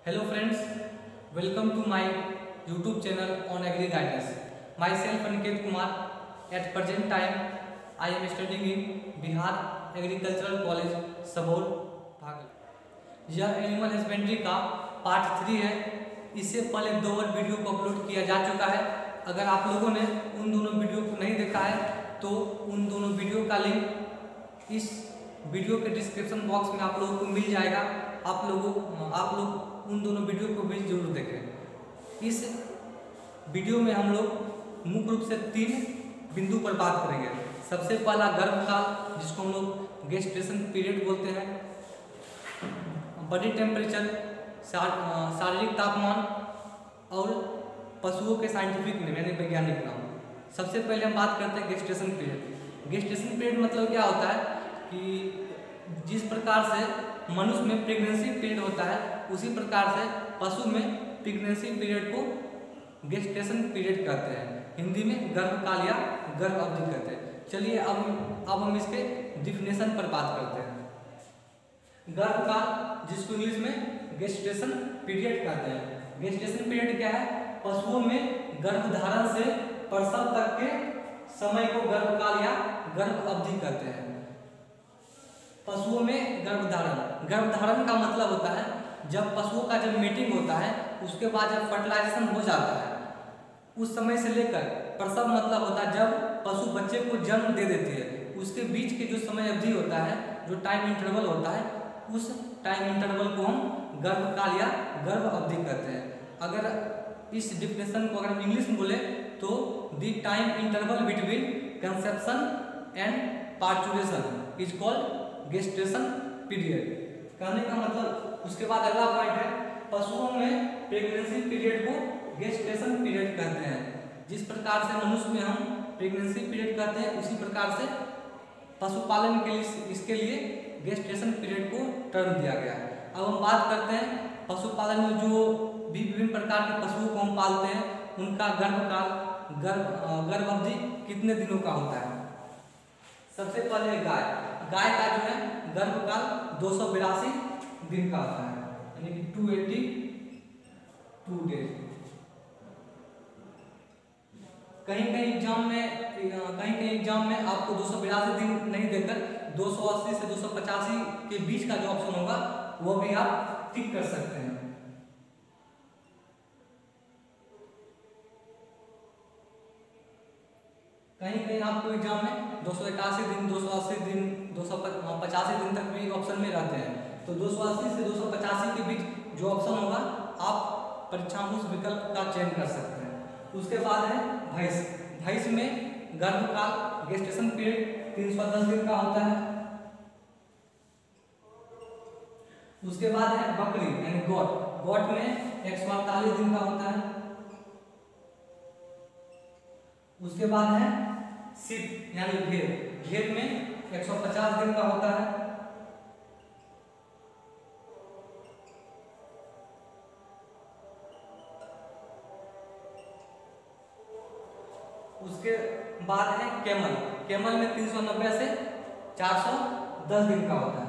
Hello friends, welcome to my YouTube channel on Agri Guidance. Myself Aniket Kumar. At present time, I am studying in Bihar Agricultural College, Sabour, Bhagalpur. यह animal husbandry का part 3 है. इससे पहले 2 और video को upload किया जा चुका है. अगर आप लोगों ने उन दोनों वीडियो को नहीं देखा है तो उन दोनों वीडियो का लिंक इस वीडियो के डिस्क्रिप्शन बॉक्स में आप लोगों को मिल जाएगा. आप लोग उन दोनों वीडियो को भी जरूर देखें. इस वीडियो में हम लोग मुख्य रूप से 3 बिंदु पर बात करेंगे. सबसे पहला गर्भकाल, जिसको हम लोग गेस्टेशन पीरियड बोलते हैं. बॉडी टेम्परेचर, शारीरिक तापमान और पशुओं के साइंटिफिक नेम यानी वैज्ञानिक नाम. सबसे पहले हम बात करते हैं गेस्टेशन पीरियड. गेस्टेशन पीरियड मतलब क्या होता है कि जिस प्रकार से मनुष्य में प्रेगनेंसी पीरियड होता है उसी प्रकार से पशु में प्रेगनेंसी पीरियड को गेस्टेशन पीरियड कहते हैं. हिंदी में गर्भकाल या गर्भ अवधि कहते हैं. चलिए अब हम इसके डिफिनेशन पर बात करते हैं. गर्भकाल, जिसको इंग्लिश में गेस्टेशन पीरियड कहते हैं. गेस्टेशन पीरियड क्या है? पशुओं में गर्भधारण से प्रसव तक के समय को गर्भकाल या गर्भ अवधि कहते हैं. पशुओं में गर्भधारण का मतलब होता है जब पशुओं का जब मीटिंग होता है उसके बाद जब फर्टिलाइजेशन हो जाता है उस समय से लेकर प्रसव मतलब होता है जब पशु बच्चे को जन्म दे देती है. उसके बीच के जो समय अवधि होता है, जो टाइम इंटरवल होता है, उस टाइम इंटरवल को हम गर्भकाल या गर्भ अवधि कहते हैं. अगर इस डिफिनेशन को अगर हम इंग्लिश में बोले तो the time interval between conception and parturition is called gestation period. कहने का मतलब उसके बाद अगला पॉइंट है पशुओं में प्रेगनेंसी पीरियड को गेस्टेशन पीरियड कहते हैं. जिस प्रकार से मनुष्य में हम प्रेगनेंसी पीरियड कहते हैं उसी प्रकार से पशुपालन के लिए इसके लिए गेस्टेशन पीरियड को टर्म दिया गया है. अब हम बात करते हैं पशुपालन में जो भी विभिन्न प्रकार के पशुओं को हम पालते हैं उनका गर्भ अवधि कितने दिनों का होता है. सबसे पहले गाय का जो है गर्भकाल 282 दिन का होता है, यानी कि 282 डेज. कहीं कहीं एग्जाम में आपको 282 दिन नहीं देकर 280 से 285 के बीच का जो ऑप्शन होगा वो भी आप टिक कर सकते हैं. कहीं आपको एग्जाम में 281 दिन, 280 दिन, 285 दिन तक भी ऑप्शन में रहते हैं. तो 280 से 285 के बीच जो ऑप्शन होगा आप परीक्षा में उस विकल्प का चयन कर सकते हैं. उसके बाद है भैंस. भैंस में गर्भकाल गेस्टेशन पीरियड 310 दिन का होता है. उसके बाद है बकरी यानी गोट. गोट में 148 दिन का होता है. उसके बाद है शीप यानी भेड़. भेड़ में 150 दिन का होता है. उसके बाद है कैमल. कैमल में 390 से 410 दिन का होता है.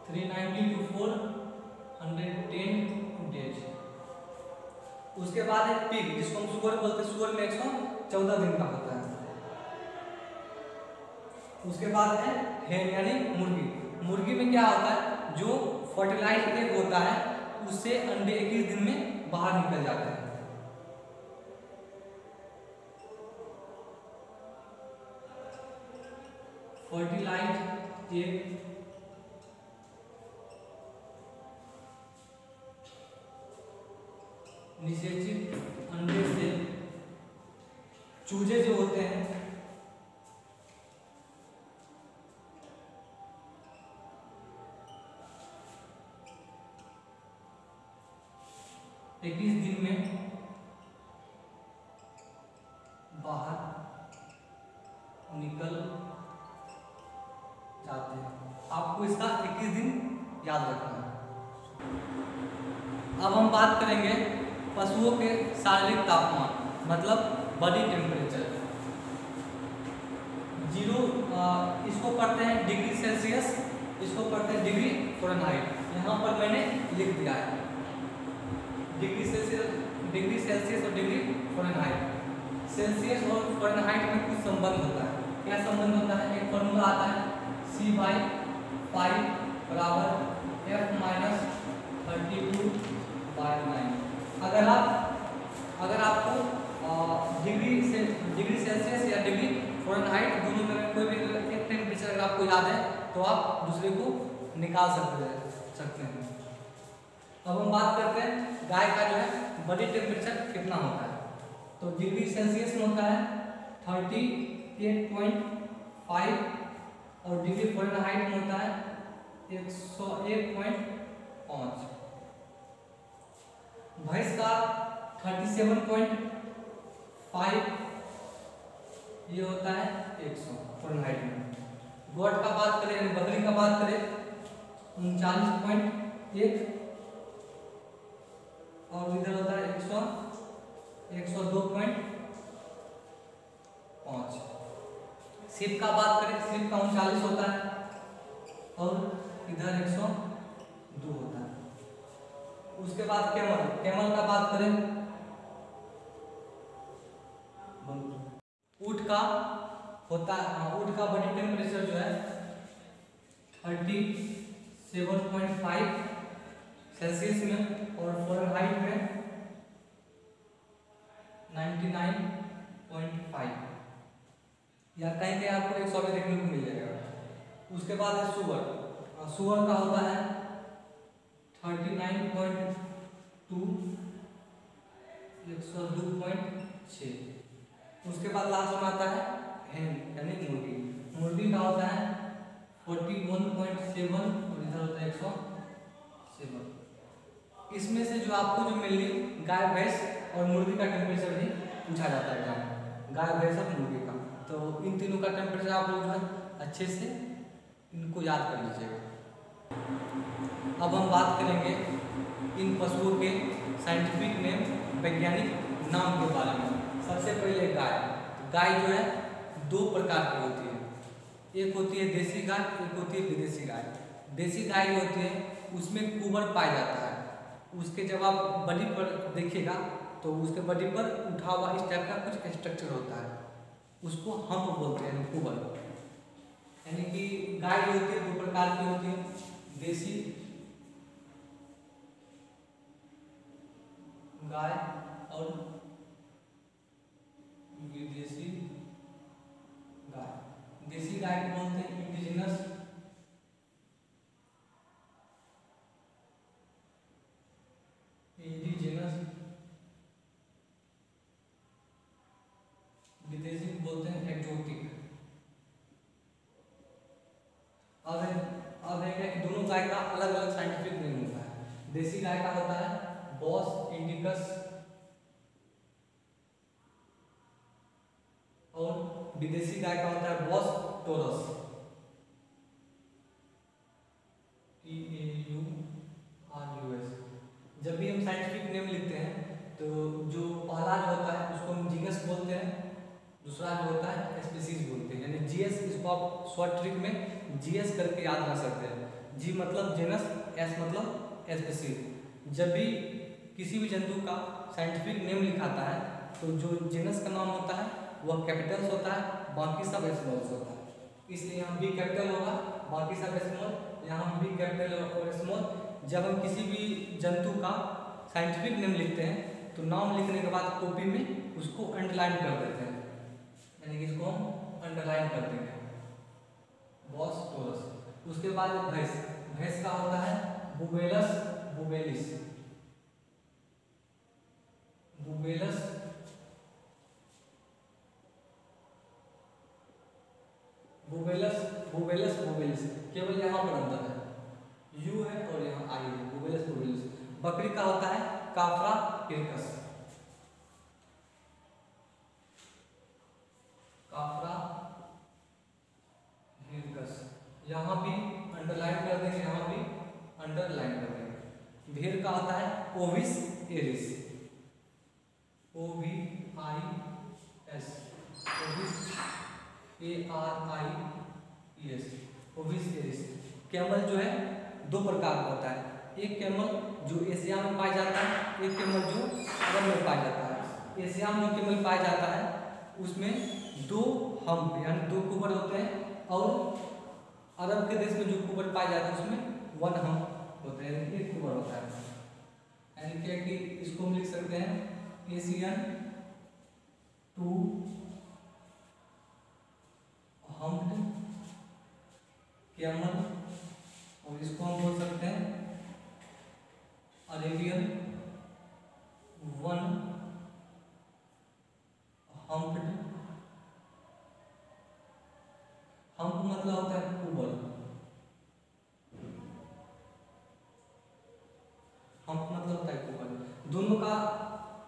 390 to 410 डेज. उसके बाद है पिग, जिसको हम सुअर बोलते हैं. सुअर में 114 दिन का होता है. उसके बाद है हेन यानी मुर्गी. मुर्गी में क्या होता है, जो फर्टिलाइज्ड एग होता है उससे अंडे 21 दिन में बाहर निकल जाते हैं. फर्टिलाइज्ड एग निषेचित अंडे से चूजे जो होते हैं इक्कीस दिन में बाहर निकल जाते हैं. आपको इसका 21 दिन याद रखना है. अब हम बात करेंगे पशुओं के शारीरिक तापमान, मतलब बॉडी टेम्परेचर. इसको पढ़ते हैं डिग्री सेल्सियस, इसको पढ़ते हैं डिग्री फ़ारेनहाइट. यहाँ पर मैंने लिख दिया है. डिग्री सेल्सियस और डिग्री फ़ारेनहाइट। सेल्सियस और फ़ारेनहाइट में कुछ संबंध होता है। क्या संबंध होता है? एक फॉर्मूला आता है C/5 बराबर F-32/9। अगर आपको डिग्री सेल्सियस या डिग्री फ़ारेनहाइट दोनों में कोई भी एक टेम्परेचर अगर आपको याद है तो आप दूसरे को निकाल सकते हैं। अब हम बात करते हैं गाय का जो है बॉडी टेम्परेचर कितना होता है। तो डिग्री सेल्सियस में होता है 38.5 और डिग्री फ़ारेनहाइट में होता है 101.5। भैंस का 37.5 ये होता है 100 फ़ारेनहाइट में। गोट का बात करें, बकरी का बात करें 39.1 और इधर होता है 102.5। सीप का बात करें, सीप का 39 होता है और इधर 102 होता है। उसके बाद कैमल का बात करें, ऊँट का बॉडी टेम्परेचर जो है 37.5 सेल्सियस में और फ़ारेनहाइट में 99.5 या कहीं आपको 100 में देखने को मिल जाएगा। उसके बाद है सुअर का होता है 39.2 102.6। उसके बाद लास्ट में आता है hen यानी मुर्गी का होता है 41.7 और इधर होता है 107। इसमें से जो आपको जो मिली गाय भैंस और मुर्गी का टेम्परेचर भी पूछा जाता है गाय भैंस और मुर्गी का। तो इन तीनों का टेम्परेचर आप लोग जो है अच्छे से इनको याद कर लीजिएगा। अब हम बात करेंगे इन पशुओं के साइंटिफिक नेम, वैज्ञानिक नाम के बारे में। सबसे पहले गाय जो है दो प्रकार की होती है। एक होती है देसी गाय, एक होती है विदेशी गाय। देसी गाय जो होती है उसमें कुबर पाया जाता है। उसके जब आप बॉडी पर देखिएगा तो उसके बॉडी पर उठा हुआ इस टाइप का कुछ स्ट्रक्चर होता है, उसको हम्प बोलते हैं, कुबर। यानी कि गाय जो होती है दो प्रकार की होती है, देसी गाय और विदेशी गाय। देसी गाय को बोलते हैं इंडिजिनस, विदेशी बोलते हैं एक्जोटिक। अब दोनों गाय का अलग अलग साइंटिफिक नेम होता है। देसी गाय का होता है बॉस इंडिकस और विदेशी गाय का होता है बॉस टोरस, TAURUS। जब भी हम साइंटिफिक नेम लिखते हैं तो जो पहला जो होता है उसको हम जीनस बोलते हैं, दूसरा जो होता है स्पीसीज बोलते हैं। यानी जीएस, इसको आप शॉर्ट ट्रिक में जीएस करके याद रख सकते हैं। जी मतलब जीनस, एस मतलब स्पीसीज। जब भी किसी भी जंतु का साइंटिफिक नेम लिखाता है तो जो जीनस का नाम होता है वह कैपिटल्स होता है, बाकी सब स्मॉल्स होता है। इसलिए यहाँ बी कैपिटल होगा, बाकी सब स्मॉल, यहाँ बी कैपिटल और स्मॉल। जब हम किसी भी जंतु का साइंटिफिक नेम लिखते हैं तो नाम लिखने के बाद कॉपी में उसको अंडरलाइन कर देते हैं, यानी कि इसको हम अंडरलाइन कर देंगे, बॉस टोरस। उसके बाद भैंस का होता है बुबेलस बुबेलिस, बुबेलस बुबेलिस, केवल यहाँ पर अंतर है, यू है और यहाँ आई है, बुबेलस बुबेलिस। बकरी का होता है काफरा हिरकस, काफरा हिरकस। यहाँ भी अंडरलाइन कर देंगे, यहाँ भी अंडरलाइन कर देंगे। भेड़ का होता है ओविस एरिस, OVIS, ओविस ARIES, ओविस एरिस। कैमल जो है दो प्रकार का होता है, एक कैमल जो एशिया में पाया जाता है, एक कैमल जो अरब में पाया जाता है। एशिया में जो कैमल पाया जाता है उसमें 2 हम्प यानी 2 कुबर होते हैं, और अरब के देश में जो कुबर पाया जाता है उसमें 1 हम्प होता है, यानी 1 कुबर होता है। यानी क्या कि इसको हम लिख सकते हैं एशियन 2 हम्प्ड कैमल, और इसको हम बोल सकते हैं अरेबियन 1 हम्प्ड। हम्प मतलब होता है कुबर, हम्प मतलब होता है कुबर। दोनों का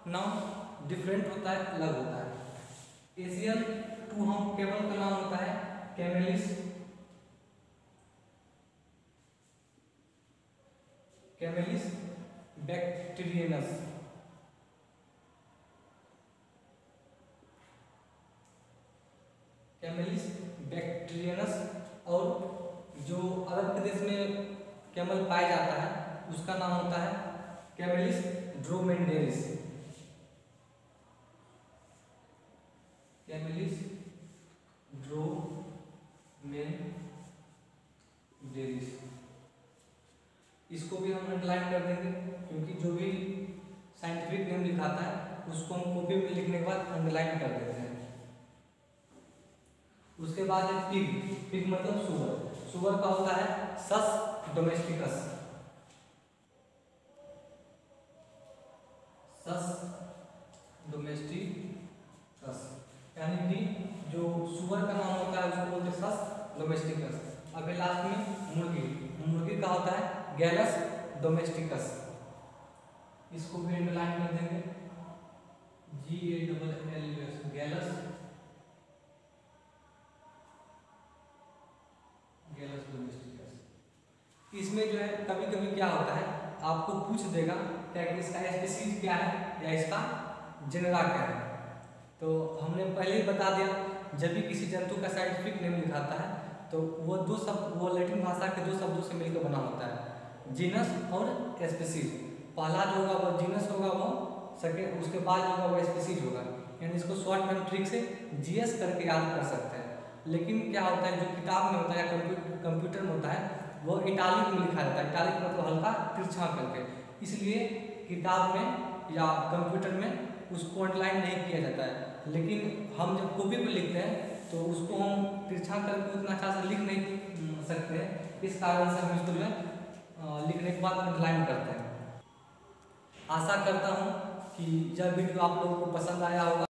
नाम डिफरेंट होता है, अलग होता है। एशियन 2 हम्प कैमल का नाम होता है कैमेलिस बैक्टीरियनस। कैमेलिस बैक्टीरियनस। और जो अरब के देश में कैमल पाया जाता है उसका नाम होता है कैमेलिस ड्रोमेंडेरिस। कैमेलिस ड्रोमेंडेरिस, इसको भी हम अंडरलाइन कर देंगे, क्योंकि जो भी साइंटिफिक नेम लिखाता है उसको हम कॉपी में लिखने के बाद अंडरलाइन कर देते हैं। उसके बाद है पिग। पिग मतलब सुअर। सुअर का होता है सस डोमेस्टिकस। सस डोमेस्टिकस यानी कि जो सुअर का नाम होता है उसको बोलते हैं सस डोमेस्टिकस। अभी लास्ट में मुर्गी। मुर्गी का होता है गैलस डोमेस्टिकस। इसको भी अंडरलाइन कर देंगे GALLS, गैलस डोमेस्टिकस। इसमें जो है कभी कभी क्या होता है आपको पूछ देगा क्या कि इसका स्पीशीज क्या है या इसका जेनरा क्या है। तो हमने पहले ही बता दिया, जब भी किसी जंतु का साइंटिफिक नेम लिखाता है तो वो 2 शब्द, वो लैटिन भाषा के 2 शब्दों से मिलकर बना होता है, जीनस और स्पीशीज। पहला जो होगा वो जीनस होगा, वो सेकेंड उसके बाद जो होगा वो स्पीशीज होगा। यानी इसको शॉर्ट में ट्रिक से GS करके याद कर सकते हैं। लेकिन क्या होता है जो किताब में होता है या कंप्यूटर में होता है वो इटालिक में लिखा जाता है। इटालिक मतलब हल्का तिरछा करके, इसलिए किताब में या कंप्यूटर में उसको अंडरलाइन नहीं किया जाता है। लेकिन हम जब कॉपी पर लिखते हैं तो उसको हम तिरछा करके उतना अच्छा से लिख नहीं सकते, इस कारण से हम इसको जो है लिखने के बाद अंडरलाइन करते हैं। आशा करता हूँ कि यह वीडियो आप लोगों को पसंद आया होगा।